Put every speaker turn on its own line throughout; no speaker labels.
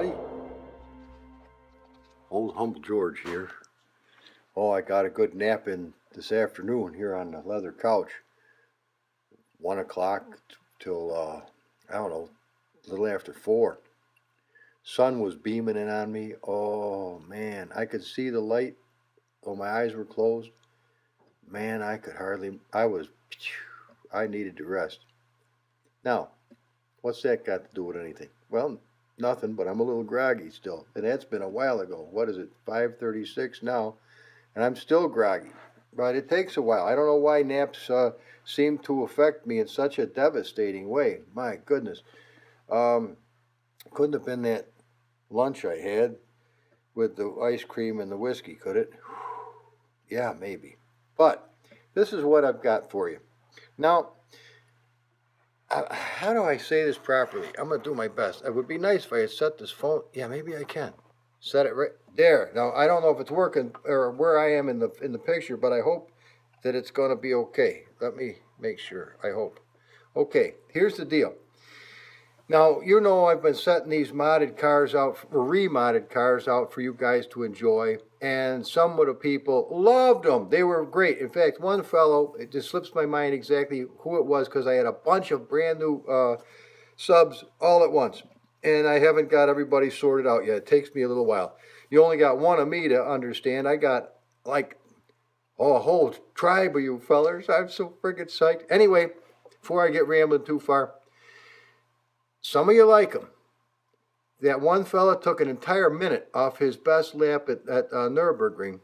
everybody. Old Humble George here. Oh, I got a good nap in this afternoon here on the leather couch. 1 o'clock till, I don't know, a little after 4. Sun was beaming in on me. Oh, man, I could see the light, though my eyes were closed. Man, I needed to rest. Now, what's that got to do with anything? Well, nothing, but I'm a little groggy still. And that's been a while ago. What is it, 5:36 now? And I'm still groggy. But it takes a while. I don't know why naps seem to affect me in such a devastating way. My goodness. Couldn't have been that lunch I had with the ice cream and the whiskey, could it? Yeah, maybe. But this is what I've got for you. Now, how do I say this properly? I'm going to do my best. It would be nice if I had set this phone. Yeah, maybe I can. Set it right there. Now, I don't know if it's working or where I am in the picture, but I hope that it's going to be okay. Let me make sure. I hope. Okay, here's the deal. Now, you know I've been setting these modded cars out, or remodded cars out for you guys to enjoy, and some of the people loved them. They were great. In fact, one fellow, it just slips my mind exactly who it was because I had a bunch of brand new subs all at once, and I haven't got everybody sorted out yet. It takes me a little while. You only got one of me to understand. I got like, a whole tribe of you fellers. I'm so friggin' psyched. Anyway, before I get rambling too far, some of you like him. That one fella took an entire minute off his best lap at Nürburgring.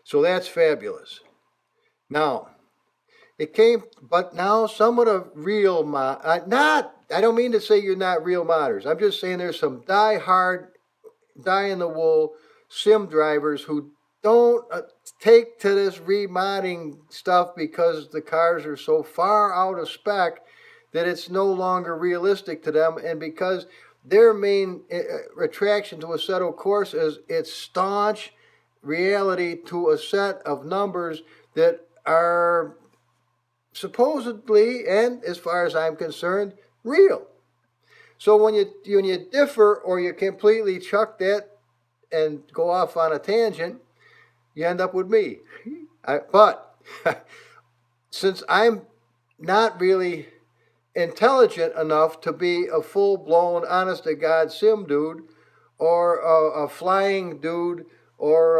So that's fabulous. Now, but now some of the real I don't mean to say you're not real modders. I'm just saying there's some die-in-the-wool sim drivers who don't take to this remodding stuff because the cars are so far out of spec that it's no longer realistic to them, and because their main attraction to Assetto Corsa is its staunch reality to a set of numbers that are supposedly, and as far as I'm concerned, real. So when you differ or you completely chuck that and go off on a tangent, you end up with me. But since I'm not really intelligent enough to be a full-blown, honest-to-God sim dude, or a flying dude, or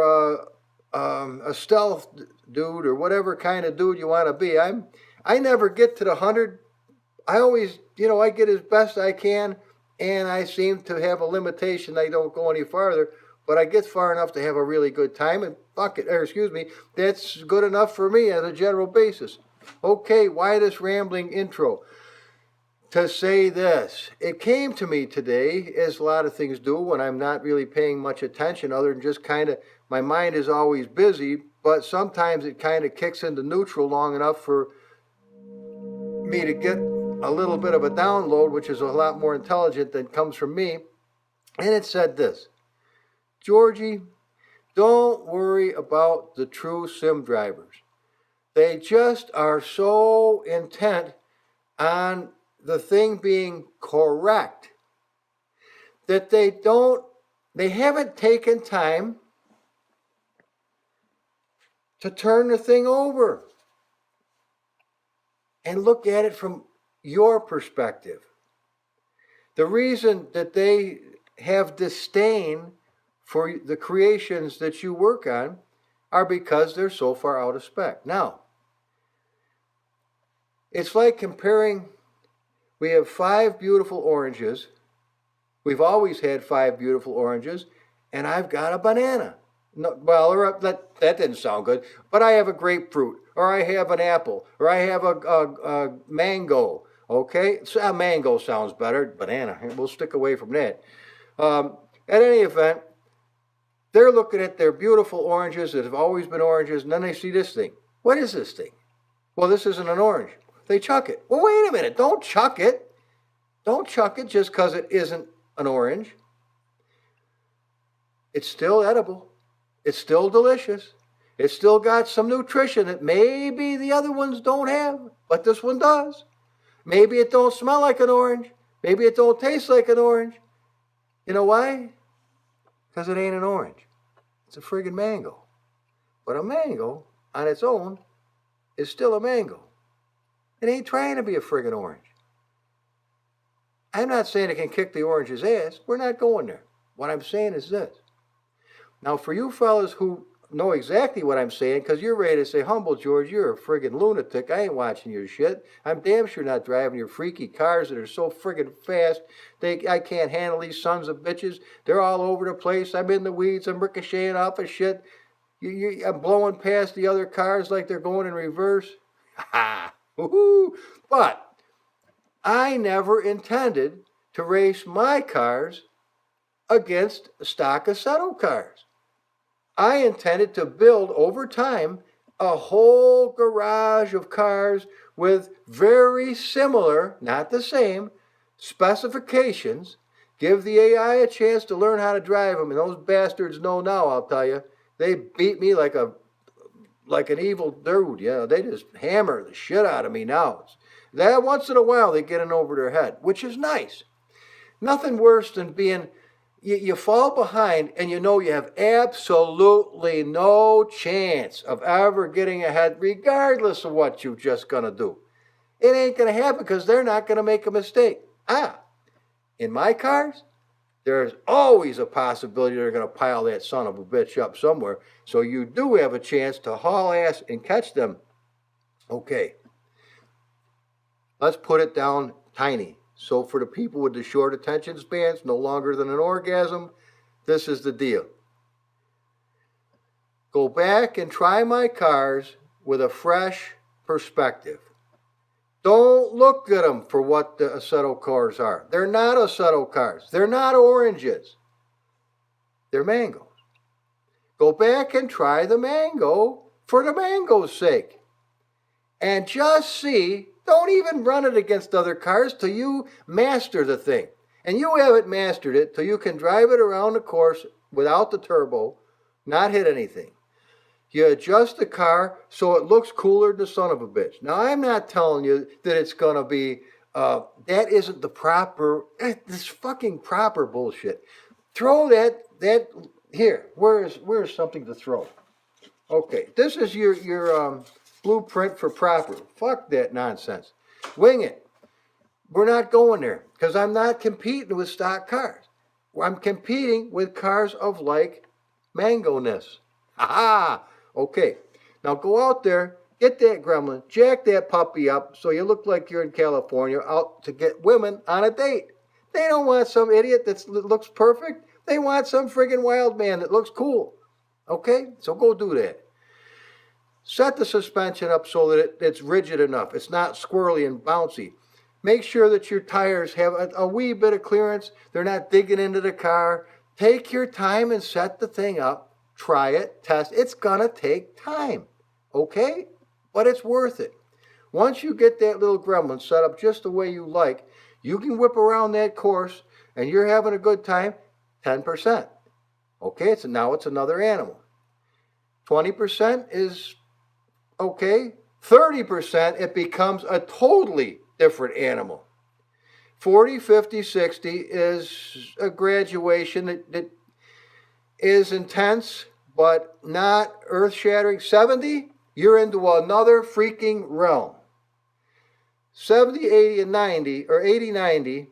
a stealth dude, or whatever kind of dude you want to be. I never get to the 100. I always, I get as best I can, and I seem to have a limitation. I don't go any farther, but I get far enough to have a really good time, and that's good enough for me on a general basis. Okay, why this rambling intro? To say this, it came to me today, as a lot of things do when I'm not really paying much attention, other than just kind of, my mind is always busy, but sometimes it kind of kicks into neutral long enough for me to get a little bit of a download, which is a lot more intelligent than comes from me. And it said this: Georgie, don't worry about the true sim drivers. They just are so intent on the thing being correct that they haven't taken time to turn the thing over and look at it from your perspective. The reason that they have disdain for the creations that you work on are because they're so far out of spec. Now, it's like comparing. We have 5 beautiful oranges. We've always had 5 beautiful oranges, and I've got a banana. No, well, that didn't sound good, but I have a grapefruit, or I have an apple, or I have a mango. Okay, so a mango sounds better. Banana, we'll stick away from that. At any event, they're looking at their beautiful oranges that have always been oranges, and then they see this thing. What is this thing? Well, this isn't an orange. They chuck it. Well, wait a minute. Don't chuck it. Don't chuck it just because it isn't an orange. It's still edible. It's still delicious. It's still got some nutrition that maybe the other ones don't have, but this one does. Maybe it don't smell like an orange. Maybe it don't taste like an orange. You know why? Because it ain't an orange. It's a friggin' mango. But a mango, on its own, is still a mango. It ain't trying to be a friggin' orange. I'm not saying it can kick the orange's ass. We're not going there. What I'm saying is this. Now, for you fellas who know exactly what I'm saying, because you're ready to say, Humble George, you're a friggin' lunatic. I ain't watching your shit. I'm damn sure not driving your freaky cars that are so friggin' fast. I can't handle these sons of bitches. They're all over the place. I'm in the weeds. I'm ricocheting off of shit. I'm blowing past the other cars like they're going in reverse. Ha! But I never intended to race my cars against stock Assetto cars. I intended to build over time a whole garage of cars with very similar, not the same, specifications. Give the AI a chance to learn how to drive them, and those bastards know now, I'll tell you. They beat me like an evil dude. Yeah, they just hammer the shit out of me now. That once in a while they get in over their head, which is nice. Nothing worse than being, you fall behind and you know you have absolutely no chance of ever getting ahead regardless of what you're just going to do. It ain't going to happen because they're not going to make a mistake. In my cars, there's always a possibility they're going to pile that son of a bitch up somewhere. So you do have a chance to haul ass and catch them. Okay. Let's put it down tiny. So for the people with the short attention spans, no longer than an orgasm, this is the deal. Go back and try my cars with a fresh perspective. Don't look at them for what the Assetto cars are. They're not Assetto cars. They're not oranges. They're mangoes. Go back and try the mango for the mango's sake. And just see, don't even run it against other cars till you master the thing. And you haven't mastered it till you can drive it around the course without the turbo, not hit anything. You adjust the car so it looks cooler than the son of a bitch. Now, I'm not telling you that it's going to be, that isn't the proper, this fucking proper bullshit. Throw that here, where's something to throw? Okay, this is your blueprint for proper. Fuck that nonsense. Wing it. We're not going there because I'm not competing with stock cars. I'm competing with cars of like mango-ness. Ha-ha! Okay, now go out there, get that gremlin, jack that puppy up so you look like you're in California out to get women on a date. They don't want some idiot that looks perfect. They want some friggin' wild man that looks cool. Okay, so go do that. Set the suspension up so that it's rigid enough. It's not squirrely and bouncy. Make sure that your tires have a wee bit of clearance. They're not digging into the car. Take your time and set the thing up. Try it, test. It's gonna take time, okay? But it's worth it. Once you get that little gremlin set up just the way you like, you can whip around that course and you're having a good time, 10%. Okay, now it's another animal. 20% is okay. 30%, it becomes a totally different animal. 40, 50, 60 is a graduation that is intense, but not earth-shattering. 70, you're into another freaking realm. 70, 80, and 90, or 80, 90,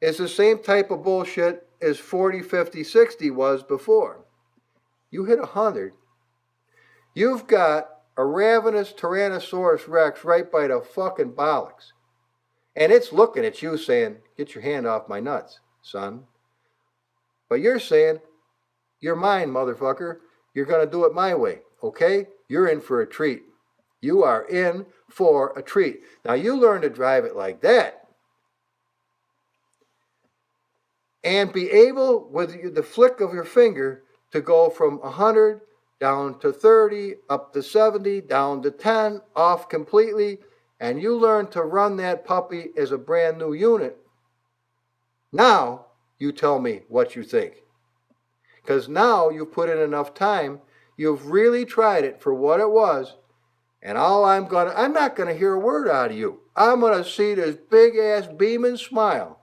is the same type of bullshit as 40, 50, 60 was before. You hit 100, you've got a ravenous Tyrannosaurus Rex right by the fucking bollocks. And it's looking at you saying, get your hand off my nuts, son. But you're saying, you're mine, motherfucker. You're going to do it my way, okay? You're in for a treat. You are in for a treat. Now, you learn to drive it like that. And be able, with the flick of your finger, to go from 100 down to 30, up to 70, down to 10, off completely, and you learn to run that puppy as a brand new unit. Now, you tell me what you think. Because now you've put in enough time, you've really tried it for what it was, and I'm not going to hear a word out of you. I'm going to see this big-ass beaming smile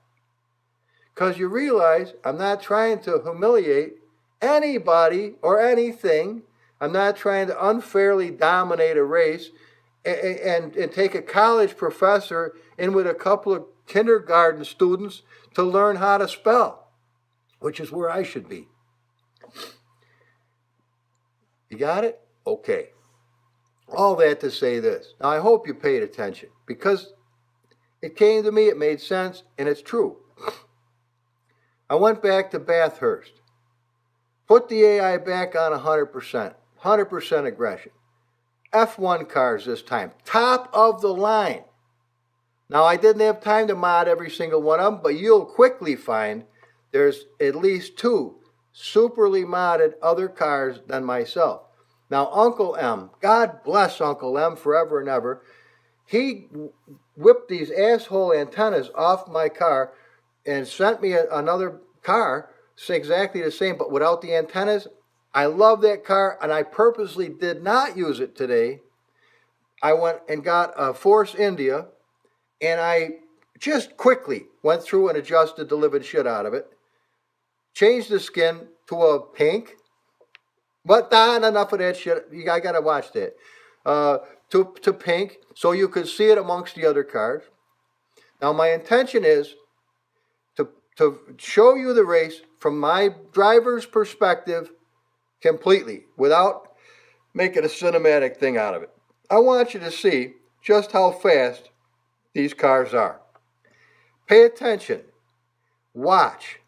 because you realize I'm not trying to humiliate anybody or anything. I'm not trying to unfairly dominate a race and take a college professor in with a couple of kindergarten students to learn how to spell, which is where I should be. You got it? Okay. All that to say this. Now, I hope you paid attention because it came to me, it made sense, and it's true. I went back to Bathurst. Put the AI back on 100% aggression. F1 cars this time, top of the line. Now, I didn't have time to mod every single one of them, but you'll quickly find there's at least 2 superly modded other cars than myself. Now, Uncle M, God bless Uncle M forever and ever, he whipped these asshole antennas off my car and sent me another car, exactly the same, but without the antennas. I love that car, and I purposely did not use it today. I went and got a Force India, and I just quickly went through and adjusted the living shit out of it. Changed the skin to a pink. But enough of that shit. I gotta watch that. To pink, so you could see it amongst the other cars. Now my intention is to show you the race from my driver's perspective completely, without making a cinematic thing out of it. I want you to see just how fast these cars are. Pay attention. Watch.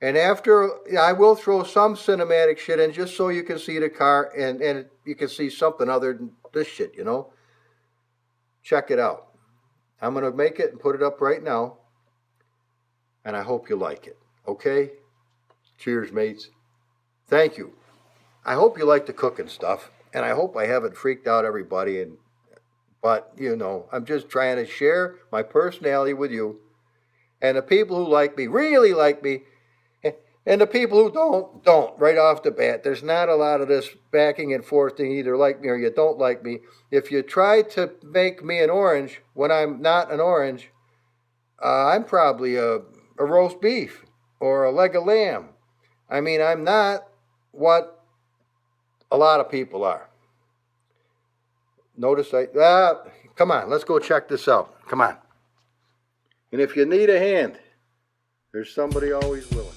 And after, I will throw some cinematic shit in just so you can see the car and you can see something other than this shit, you know. Check it out. I'm going to make it and put it up right now. And I hope you like it. Okay? Cheers, mates. Thank you. I hope you like the cooking stuff. And I hope I haven't freaked out everybody. But, you know, I'm just trying to share my personality with you. And the people who like me really like me. And the people who don't, right off the bat. There's not a lot of this backing and forth thing, either like me or you don't like me. If you try to make me an orange when I'm not an orange, I'm probably a roast beef or a leg of lamb. I mean, I'm not what a lot of people are. Notice come on, let's go check this out. Come on. And if you need a hand, there's somebody always willing.